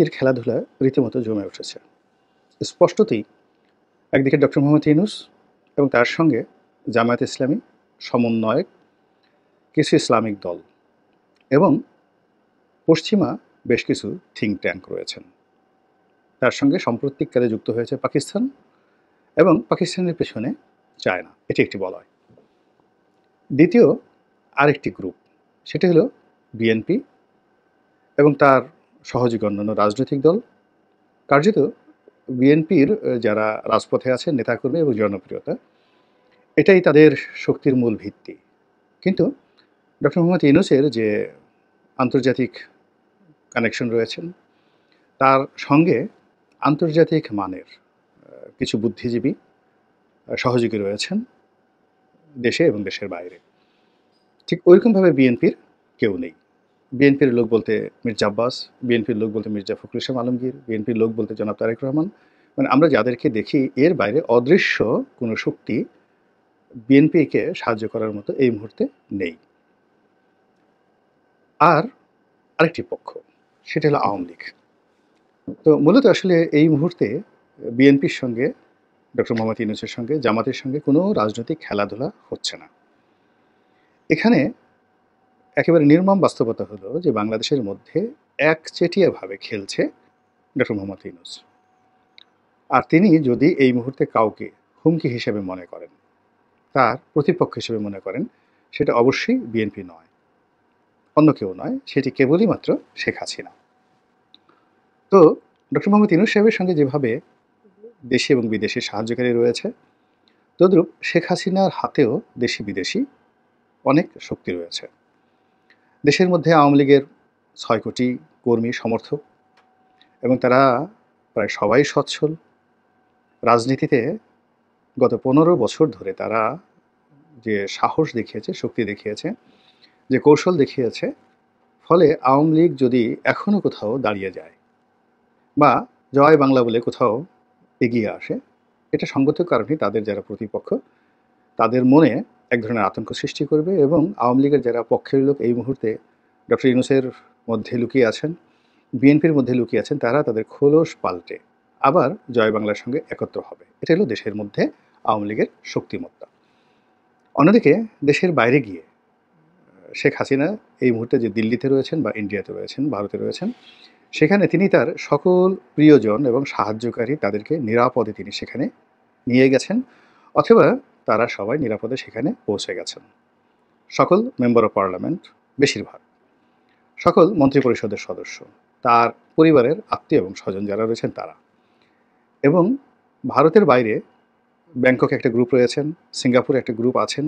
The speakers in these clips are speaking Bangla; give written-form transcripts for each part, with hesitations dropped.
এর খেলাধুলা রীতিমতো জমে উঠেছে। স্পষ্টতই একদিকে ডক্টর মোহাম্মদ ইউনূস এবং তার সঙ্গে জামায়াতে ইসলামী সমন্বয়ক কিছু ইসলামিক দল এবং পশ্চিমা বেশ কিছু থিঙ্ক ট্যাঙ্ক রয়েছেন। তার সঙ্গে সাম্প্রতিককালে যুক্ত হয়েছে পাকিস্তান এবং পাকিস্তানের পেছনে চায়না, এটি একটি বলয়। দ্বিতীয় আরেকটি গ্রুপ, সেটি হলো বিএনপি এবং তার সহযোগী অন্যান্য রাজনৈতিক দল। কার্যত বিএনপির যারা রাজপথে আছেন নেতাকর্মী এবং জনপ্রিয়তা, এটাই তাদের শক্তির মূল ভিত্তি। কিন্তু ডক্টর মোহাম্মদ ইউনূসের যে আন্তর্জাতিক কানেকশন রয়েছেন, তার সঙ্গে আন্তর্জাতিক মানের কিছু বুদ্ধিজীবী সহযোগী রয়েছেন দেশে এবং দেশের বাইরে। ঠিক ওইরকমভাবে বিএনপির কেউ নেই। বিএনপির লোক বলতে মির্জা আব্বাস, বিএনপির লোক বলতে মির্জা ফখরুল ইসলাম আলমগীর, বিএনপির লোক বলতে জনাব তারেক রহমান। মানে আমরা যাদেরকে দেখি, এর বাইরে অদৃশ্য কোনো শক্তি বিএনপিকে সাহায্য করার মতো এই মুহূর্তে নেই। আর আরেকটি পক্ষ, সেটা হলো আওয়ামী লীগ। তো মূলত আসলে এই মুহূর্তে বিএনপির সঙ্গে, ডক্টর মোহাম্মদ ইউনূসের সঙ্গে, জামাতের সঙ্গে কোনো রাজনৈতিক খেলাধুলা হচ্ছে না। এখানে একেবারে নির্মম বাস্তবতা হলো যে বাংলাদেশের মধ্যে একচেটিয়াভাবে খেলছে ডক্টর মোহাম্মদ ইউনূস। আর তিনি যদি এই মুহূর্তে কাউকে হুমকি হিসেবে মনে করেন, তার প্রতিপক্ষ হিসেবে মনে করেন, সেটা অবশ্যই বিএনপি নয়, অন্য কেউ নয়, সেটি কেবলই মাত্র শেখ হাসিনা। তো ডক্টর মোহাম্মদ ইউনূস সাহেবের সঙ্গে যেভাবে দেশি এবং বিদেশি সাহায্যকারী রয়েছে, তদ্রূপ শেখ হাসিনার হাতেও দেশি বিদেশি অনেক শক্তি রয়েছে। দেশের মধ্যে আওয়ামী লীগের ৬ কোটি কর্মী সমর্থক এবং তারা প্রায় সবাই সচ্ছল। রাজনীতিতে গত ১৫ বছর ধরে তারা যে সাহস দেখিয়েছে, শক্তি দেখিয়েছে, যে কৌশল দেখিয়েছে, ফলে আওয়ামী লীগ যদি এখনও কোথাও দাঁড়িয়ে যায় বা জয় বাংলা বলে কোথাও এগিয়ে আসে, এটা সঙ্গত কারণেই তাদের যারা প্রতিপক্ষ, তাদের মনে এক ধরনের আতঙ্ক সৃষ্টি করবে এবং আওয়ামী লীগের যারা পক্ষের লোক এই মুহূর্তে ডক্টর ইউনূসের মধ্যে লুকিয়ে আছেন, বিএনপির মধ্যে লুকিয়ে আছেন, তারা তাদের খোলস পাল্টে আবার জয় বাংলার সঙ্গে একত্র হবে। এটা হলো দেশের মধ্যে আওয়ামী লীগের শক্তিমত্তা। অন্যদিকে দেশের বাইরে গিয়ে শেখ হাসিনা এই মুহূর্তে যে দিল্লিতে রয়েছেন বা ইন্ডিয়াতে রয়েছেন, ভারতে রয়েছেন, সেখানে তিনি তার সকল প্রিয়জন এবং সাহায্যকারী তাদেরকে নিরাপদে তিনি সেখানে নিয়ে গেছেন, অথবা তারা সবাই নিরাপদে সেখানে পৌঁছে গেছেন। সকল মেম্বার অফ পার্লামেন্ট, বেশিরভাগ সকল মন্ত্রিপরিষদের সদস্য, তার পরিবারের আত্মীয় এবং স্বজন যারা রয়েছেন তারা, এবং ভারতের বাইরে ব্যাংককে একটা গ্রুপ রয়েছেন, সিঙ্গাপুরে একটা গ্রুপ আছেন,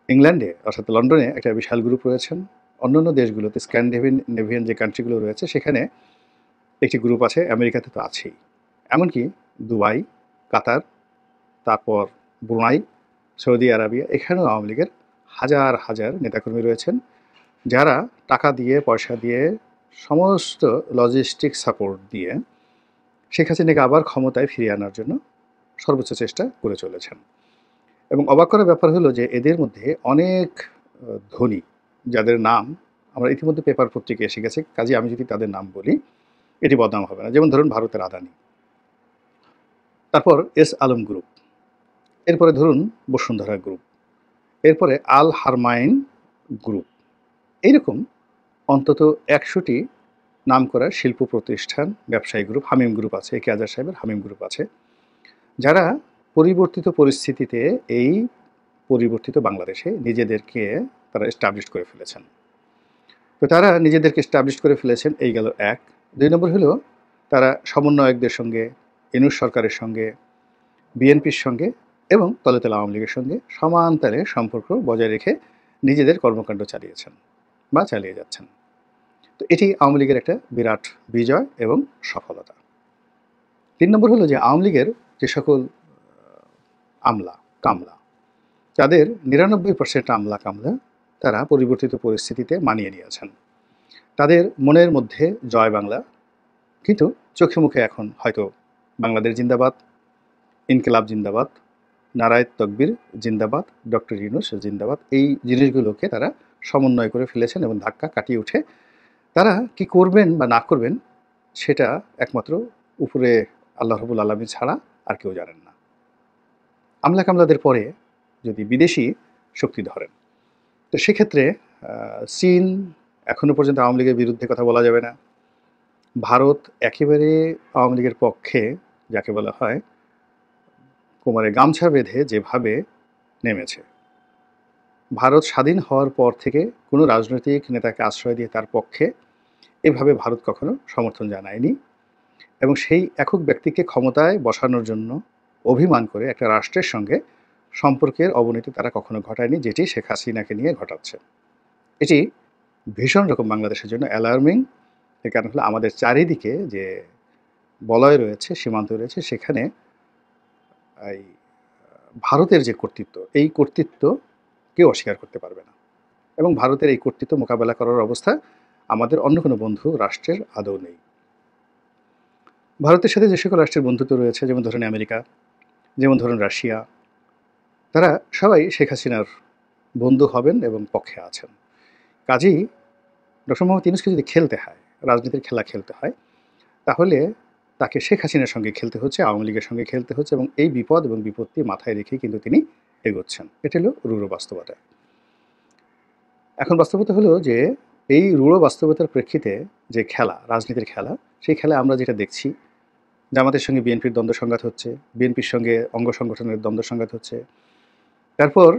ইংল্যান্ডে অর্থাৎ লন্ডনে একটা বিশাল গ্রুপ রয়েছেন, অন্যান্য দেশগুলোতে স্ক্যান্ডিনেভিয়ান যে কান্ট্রিগুলো রয়েছে সেখানে একটি গ্রুপ আছে, আমেরিকাতে তো আছেই, এমনকি দুবাই, কাতার, তারপর ব্রুনাই, সৌদি আরবিয়া, এখানেও আওয়ামী লীগের হাজার হাজার নেতাকর্মী রয়েছেন, যারা টাকা দিয়ে, পয়সা দিয়ে, সমস্ত লজিস্টিক সাপোর্ট দিয়ে শেখ হাসিনাকে আবার ক্ষমতায় ফিরিয়ে আনার জন্য সর্বোচ্চ চেষ্টা করে চলেছেন। এবং অবাক করার ব্যাপার হলো যে এদের মধ্যে অনেক ধনী, যাদের নাম আমরা ইতিমধ্যে পেপার পত্রিকায় এসে গেছে, কাজে আমি যদি তাদের নাম বলি এটি বদনাম হবে না। যেমন ধরুন ভারতের আদানি, তারপর এস আলম গ্রুপ, এরপরে ধরুন বসুন্ধরা গ্রুপ, এরপরে আল হারমাইন গ্রুপ, এইরকম অন্তত ১০০টি নাম করা শিল্প প্রতিষ্ঠান, ব্যবসায়ী গ্রুপ, হামিম গ্রুপ আছে, এ কে আজাদ সাহেবের হামিম গ্রুপ আছে, যারা পরিবর্তিত পরিস্থিতিতে এই পরিবর্তিত বাংলাদেশে নিজেদেরকে তারা এস্টাবলিশ করে ফেলেছেন। তো তারা নিজেদেরকে এস্টাবলিশ করে ফেলেছেন, এই গেল এক। ২ নম্বর হলো তারা সমন্বয়কদের সঙ্গে, ইউনূস সরকারের সঙ্গে, বিএনপির সঙ্গে এবং তলে তলে আওয়ামী লীগের সঙ্গে সমান তালে সম্পর্ক বজায় রেখে নিজেদের কর্মকাণ্ড চালিয়েছেন বা চালিয়ে যাচ্ছেন। তো এটি আওয়ামী লীগের একটা বিরাট বিজয় এবং সফলতা। ৩ নম্বর হলো যে আওয়ামী লীগের যে সকল আমলা কামলা, তাদের ৯৯% আমলা কামলা তারা পরিবর্তিত পরিস্থিতিতে মানিয়ে নিয়েছেন। তাদের মনের মধ্যে জয় বাংলা, কিন্তু চোখে মুখে এখন হয়তো বাংলাদেশ জিন্দাবাদ, ইনকিলাব জিন্দাবাদ, নারায়ে তকবীর জিন্দাবাদ, ডক্টর ইউনূস জিন্দাবাদ, এই জিনিসগুলোকে তারা সমন্বয় করে ফেলেছেন এবং ধাক্কা কাটিয়ে উঠে তারা কি করবেন বা না করবেন সেটা একমাত্র উপরে আল্লাহ রাব্বুল আলামিন ছাড়া আর কেউ জানেন না। আমলা কামলাদের পরে যদি বিদেশি শক্তি ধরেন, তো সেক্ষেত্রে চীন এখনো পর্যন্ত আওয়ামী লীগের বিরুদ্ধে কথা বলা যাবে না। ভারত একেবারে আওয়ামী লীগের পক্ষে, যাকে বলা হয় কোমরে গামছা বেঁধে যেভাবে নেমেছে। ভারত স্বাধীন হওয়ার পর থেকে কোনো রাজনৈতিক নেতাকে আশ্রয় দিয়ে তার পক্ষে এভাবে ভারত কখনো সমর্থন জানায়নি, এবং সেই একক ব্যক্তিকে ক্ষমতায় বসানোর জন্য অভিমান করে একটা রাষ্ট্রের সঙ্গে সম্পর্কের অবনতি তারা কখনো ঘটায়নি, যেটি শেখ হাসিনাকে নিয়ে ঘটাচ্ছে। এটি ভীষণ রকম বাংলাদেশের জন্য অ্যালার্মিং। এর কারণ হলো আমাদের চারিদিকে যে বলয় রয়েছে, সীমান্ত রয়েছে, সেখানে এই ভারতের যে কর্তৃত্ব, এই কর্তৃত্ব কেউ অস্বীকার করতে পারবে না, এবং ভারতের এই কর্তৃত্ব মোকাবেলা করার অবস্থা আমাদের অন্য কোনো বন্ধু রাষ্ট্রের আদৌ নেই। ভারতের সাথে যে সকল রাষ্ট্রের বন্ধুত্ব রয়েছে, যেমন ধরুন আমেরিকা, যেমন ধরুন রাশিয়া, তারা সবাই শেখ হাসিনার বন্ধু হবেন এবং পক্ষে আছেন। কাজেই ডক্টর মোহাম্মদ ইউনূসকে যদি খেলতে হয়, রাজনীতির খেলা খেলতে হয়, তাহলে তাকে শেখ হাসিনার সঙ্গে খেলতে হচ্ছে, আওয়ামী লীগের সঙ্গে খেলতে হচ্ছে, এবং এই বিপদ এবং বিপত্তি মাথায় রেখেই কিন্তু তিনি এগোচ্ছেন। এটা হলো রূঢ় বাস্তবতা। এখন বাস্তবতা হলো যে এই রূঢ় বাস্তবতার প্রেক্ষিতে যে খেলা, রাজনীতির খেলা, সেই খেলায় আমরা যেটা দেখছি, জামাতের সঙ্গে বিএনপির দ্বন্দ্ব সংঘাত হচ্ছে, বিএনপির সঙ্গে অঙ্গ সংগঠনের দ্বন্দ্ব সংঘাত হচ্ছে, তারপর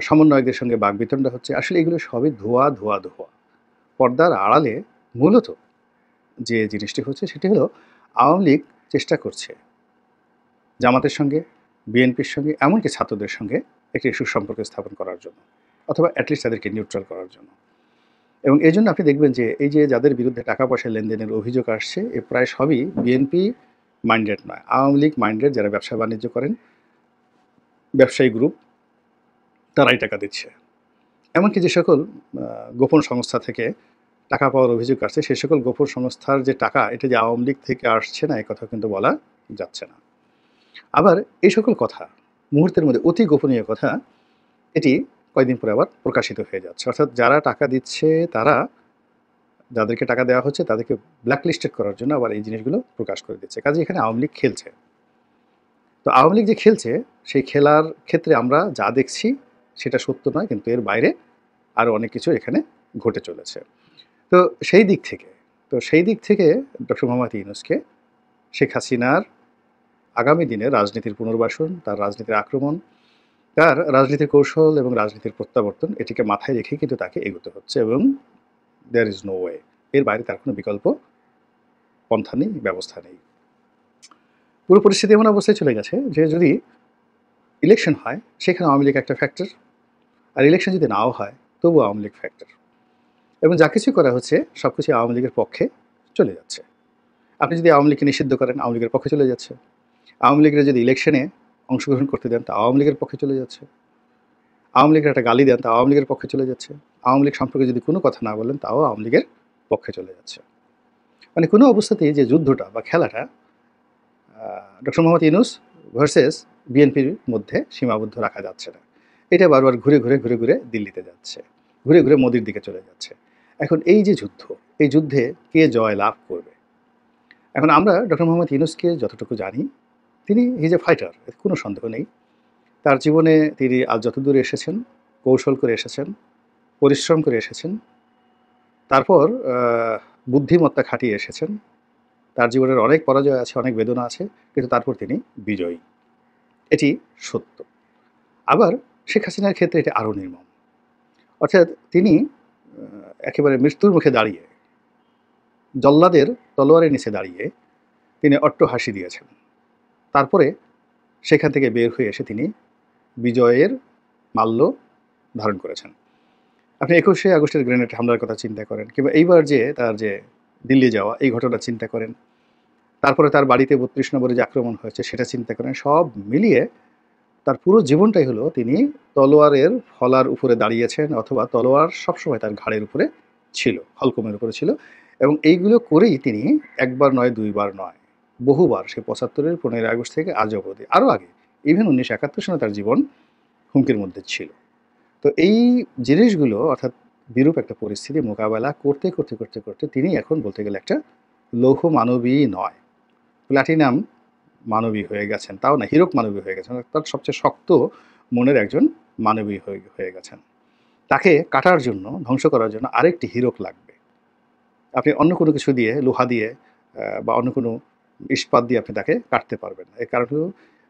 সমন্বয়কদের সঙ্গে বাকবিতণ্ডা হচ্ছে। আসলে এগুলো সবই ধোঁয়া ধোঁয়া ধোঁয়া। পর্দার আড়ালে মূলত যে জিনিসটি হচ্ছে সেটি হলো আওয়ামী লীগ চেষ্টা করছে জামাতের সঙ্গে, বিএনপির সঙ্গে, এমনকি ছাত্রদের সঙ্গে একটি সুসম্পর্ক স্থাপন করার জন্য, অথবা অ্যাটলিস্ট তাদেরকে নিউট্রাল করার জন্য। এবং এই জন্য আপনি দেখবেন যে এই যে যাদের বিরুদ্ধে টাকা পয়সা লেনদেনের অভিযোগ আসছে, এ প্রায় সবই বিএনপি মাইন্ডেড নয়, আওয়ামী লীগ মাইন্ডেড, যারা ব্যবসা বাণিজ্য করেন, ব্যবসায়ী গ্রুপ, তারাই টাকা দিচ্ছে। এমনকি যে সকল গোপন সংস্থা থেকে টাকা পাওয়ার অভিযোগ আসছে, সে সকল গোপন সংস্থার যে টাকা, এটা যে আওয়ামী লীগ থেকে আসছে না, এই কথা কিন্তু বলা যাচ্ছে না। আবার এই সকল কথা মুহূর্তের মধ্যে, অতি গোপনীয় কথা, এটি কয়েকদিন পরে আবার প্রকাশিত হয়ে যাচ্ছে। অর্থাৎ যারা টাকা দিচ্ছে, তারা, যাদেরকে টাকা দেওয়া হচ্ছে, তাদেরকে ব্ল্যাকলিস্টেড করার জন্য আবার এই জিনিসগুলো প্রকাশ করে দিচ্ছে। কাজে এখানে আওয়ামী লীগ খেলছে। তো আওয়ামী লীগ যে খেলছে, সেই খেলার ক্ষেত্রে আমরা যা দেখছি সেটা সত্য নয়, কিন্তু এর বাইরে আরও অনেক কিছু এখানে ঘটে চলেছে। তো সেই দিক থেকে ডক্টর মোহাম্মদ ইউনূসকে শেখ হাসিনার আগামী দিনে রাজনীতির পুনর্বাসন, তার রাজনীতির আক্রমণ, তার রাজনীতির কৌশল এবং রাজনীতির প্রত্যাবর্তন, এটিকে মাথায় রেখেই কিন্তু তাকে এগোতে হচ্ছে, এবং দেয়ার ইজ নো ওয়ে। এর বাইরে তার কোনো বিকল্প পন্থা নেই, ব্যবস্থা নেই। পুরো পরিস্থিতি এমন অবস্থায় চলে গেছে যে যদি ইলেকশন হয়, সেখানে আওয়ামী লীগ একটা ফ্যাক্টর, আর ইলেকশন যদি নাও হয় তবুও আওয়ামী লীগ ফ্যাক্টর, এবং যা কিছু করা হচ্ছে সব কিছু আওয়ামী লীগের পক্ষে চলে যাচ্ছে। আপনি যদি আওয়ামী লীগকে নিষিদ্ধ করেন, আওয়ামী লীগের পক্ষে চলে যাচ্ছে। আওয়ামী লীগের যদি ইলেকশনে অংশগ্রহণ করতে দেন, তা আওয়ামী লীগের পক্ষে চলে যাচ্ছে। আওয়ামী লীগের একটা গালি দেন, তা আওয়ামী লীগের পক্ষে চলে যাচ্ছে। আওয়ামী লীগ সম্পর্কে যদি কোনো কথা না বলেন, তাও আওয়ামী লীগের পক্ষে চলে যাচ্ছে। মানে কোনো অবস্থাতেই যে যুদ্ধটা বা খেলাটা ডক্টর মোহাম্মদ ইউনূস ভার্সেস বিএনপির মধ্যে সীমাবদ্ধ রাখা যাচ্ছে না। এটা বারবার ঘুরে ঘুরে ঘুরে ঘুরে দিল্লিতে যাচ্ছে, ঘুরে ঘুরে মোদির দিকে চলে যাচ্ছে। এখন এই যে যুদ্ধ, এই যুদ্ধে কে জয় লাভ করবে? এখন আমরা ডক্টর মোহাম্মদ ইউনূসকে যতটুকু জানি, তিনি হিজ এ ফাইটার, এতে কোনো সন্দেহ নেই। তার জীবনে তিনি আজ যতদূর এসেছেন, কৌশল করে এসেছেন, পরিশ্রম করে এসেছেন, তারপর বুদ্ধিমত্তা খাটিয়ে এসেছেন। তার জীবনের অনেক পরাজয় আছে, অনেক বেদনা আছে, কিন্তু তারপর তিনি বিজয়ী, এটি সত্য। আবার শেখ হাসিনার ক্ষেত্রে এটি আরও নির্মম। অর্থাৎ তিনি একেবারে মৃত্যুর মুখে দাঁড়িয়ে, জল্লাদের তলোয়ারের নিচে দাঁড়িয়ে তিনি অট্ট হাসি দিয়েছেন। তারপরে সেখান থেকে বের হয়ে এসে তিনি বিজয়ের মাল্য ধারণ করেছেন। আপনি ২১শে আগস্টের গ্রেনেড হামলার কথা চিন্তা করেন, কিংবা এইবার যে তার যে দিল্লি যাওয়া, এই ঘটনা চিন্তা করেন, তারপরে তার বাড়িতে ৩২ নম্বরে যে আক্রমণ হয়েছে সেটা চিন্তা করেন। সব মিলিয়ে তার পুরো জীবনটাই হলো তিনি তলোয়ারের ফলার উপরে দাঁড়িয়েছেন, অথবা তলোয়ার সবসময় তার ঘাড়ের উপরে ছিল, হলকমের উপরে ছিল, এবং এইগুলো করেই তিনি একবার নয়, দুইবার নয়, বহুবার, সে ৭৫-এর ১৫ই আগস্ট থেকে আজ অবধি, আরও আগে, ইভেন ১৯৭১ সালে তার জীবন হুমকির মধ্যে ছিল। তো এই জিনিসগুলো, অর্থাৎ বিরূপ একটা পরিস্থিতি মোকাবেলা করতে করতে করতে করতে তিনি এখন বলতে গেলে একটা লৌহ মানবী নয়, প্ল্যাটিনাম মানবী হয়ে গেছেন, তাও না হীরক মানবী হয়ে গেছেন, অর্থাৎ সবচেয়ে শক্ত মনের একজন মানবী হয়ে গেছেন। তাকে কাটার জন্য, ধ্বংস করার জন্য আরেকটি হীরক লাগবে। আপনি অন্য কোনো কিছু দিয়ে, লোহা দিয়ে বা অন্য কোনো ইস্পাত দিয়ে আপনি তাকে কাটতে পারবেন না। এর কারণ হলো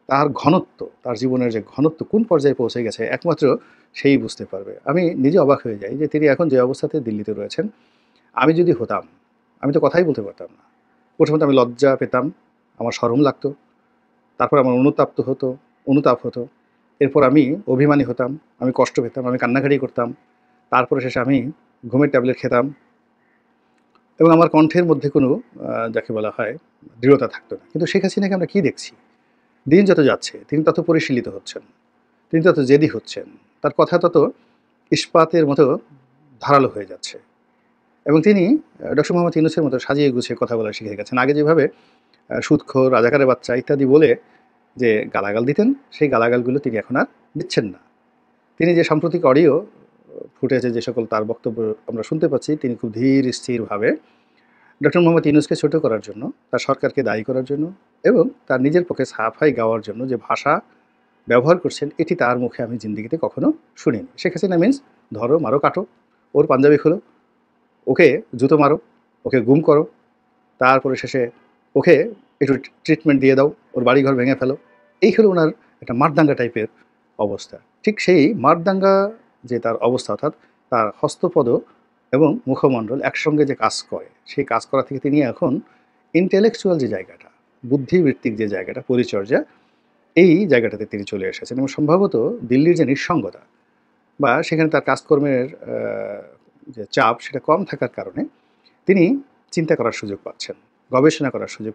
তার ঘনত্ব, তার জীবনের যে ঘনত্ব কোন পর্যায়ে পৌঁছে গেছে একমাত্র সেই বুঝতে পারবে। আমি নিজে অবাক হয়ে যাই যে তিনি এখন যে অবস্থাতে দিল্লিতে রয়েছেন, আমি যদি হতাম, আমি তো কথাই বলতে পারতাম না। প্রথমত আমি লজ্জা পেতাম, আমার শরম লাগতো, তারপর আমার অনুতাপ হতো। এরপর আমি অভিমানী হতাম, আমি কষ্ট পেতাম, আমি কান্নাকাটি করতাম। তারপরে শেষে আমি ঘুমের ট্যাবলেট খেতাম এবং আমার কণ্ঠের মধ্যে কোনো যাকে বলা হয় দৃঢ়তা থাকতো না। কিন্তু শেখ হাসিনাকে আমরা কী দেখছি? দিন যত যাচ্ছে তিনি তত পরিশীলিত হচ্ছেন, তিনি তত জেদি হচ্ছেন, তার কথা তত ইস্পাতের মতো ধারালো হয়ে যাচ্ছে এবং তিনি ডক্টর মোহাম্মদ ইউনূসের মতো সাজিয়ে গুছিয়ে কথা বলা শিখে গেছেন। আগে যেভাবে সুদখোর, রাজাকারের বাচ্চা ইত্যাদি বলে যে গালাগাল দিতেন, সেই গালাগালগুলো তিনি এখন আর দিচ্ছেন না। তিনি যে সাম্প্রতিক অডিও ফুটেজে যে সকল তার বক্তব্য আমরা শুনতে পাচ্ছি, তিনি খুব ধীর স্থিরভাবে ডক্টর মোহাম্মদ ইউনূসকে ছোট করার জন্য, তার সরকারকে দায়ী করার জন্য এবং তার নিজের পক্ষে সাফাই গাওয়ার জন্য যে ভাষা ব্যবহার করছেন, এটি তার মুখে আমি জিন্দেগিতে কখনো শুনিনি। শেখ হাসিনা মিন্স ধরো, মারো, কাটো, ওর পাঞ্জাবি খোলো, ওকে জুতো মারো, ওকে গুম করো, তারপরে শেষে ওকে একটু ট্রিটমেন্ট দিয়ে দাও, ওর বাড়িঘর ভেঙে ফেলো। এই হলো ওনার একটা মারদাঙ্গা টাইপের অবস্থা। ঠিক সেই মারদাঙ্গা যে তার অবস্থা, অর্থাৎ তার হস্তপদ এবং মুখমণ্ডল একসঙ্গে যে কাজ করে, সেই কাজ করা থেকে তিনি এখন ইন্টেলেকচুয়াল যে জায়গাটা, বুদ্ধিবৃত্তিক যে জায়গাটা, পরিচর্যা, এই জায়গাটাতে তিনি চলে এসেছেন এবং সম্ভবত দিল্লির যে নিঃসঙ্গতা বা সেখানে তার কাজকর্মের যে চাপ সেটা কম থাকার কারণে তিনি চিন্তা করার সুযোগ পাচ্ছেন, গবেষণা করার সুযোগ